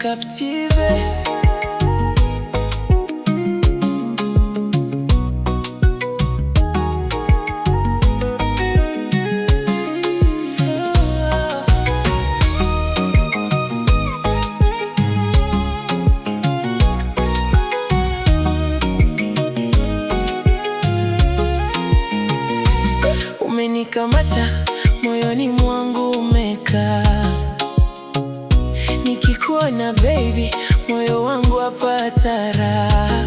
captivé. Umenikamata moyoni mwangu umekaa, nikikuona baby moyo wangu wapata raha.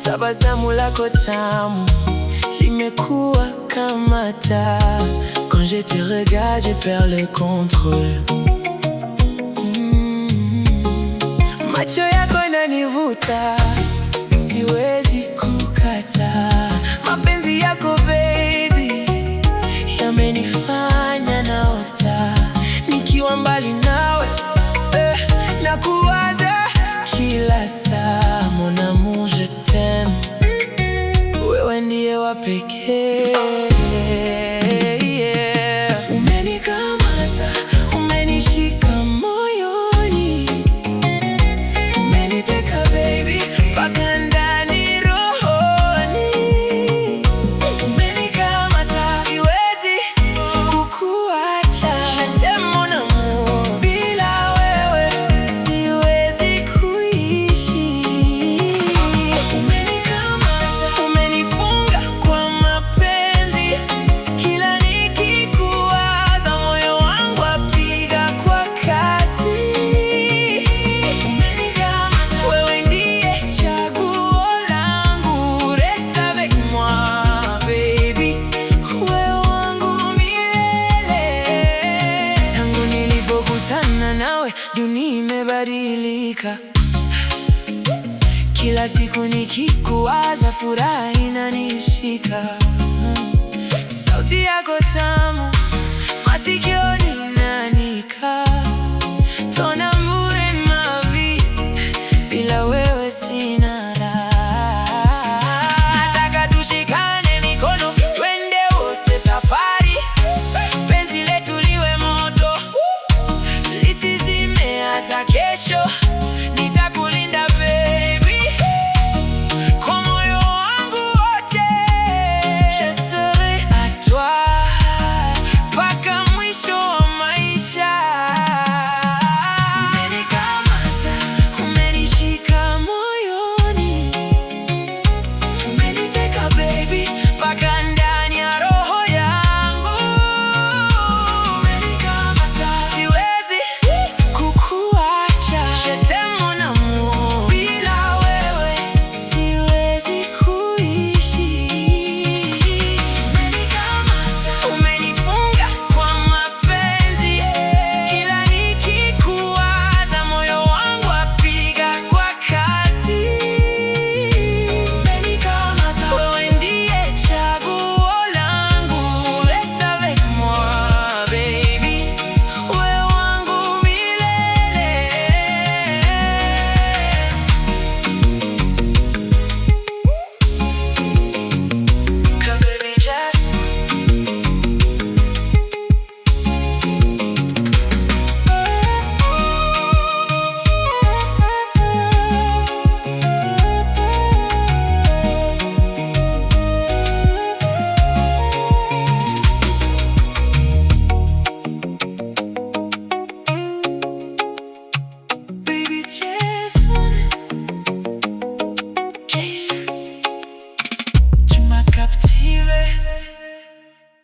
Tabasamu lako tamu limekuwa kama taa. Quand je te regarde je perds le contrôle. Macho yako yananivuta, siwezi kukataa. Mapenzi yako baby yamenifanya naota, nikiwa mbali nawe na kuwaza kila saa. Mon amour je t'aime, wewe ndiye wa pekee. Umenikamata, umenishika moyoni, umeniteka baby mpaka ndani rohoni. Umenikamata, siwezi kukuacha. Je t'aime mon amour, bila wewe siwezi kuishi. Umenikamata, umenifunga kwa mapenzi, kila nikikuwaza moyo wangu wapiga kwa kasi. Umenikamata, wewe ndiye chaguo langu, reste avec moi baby, wewe wangu milele. Tangu nilipokutana nawe dunia imebadilika, kila siku nikikuwaza furaha inanishika. Sauti yako tamu masikioni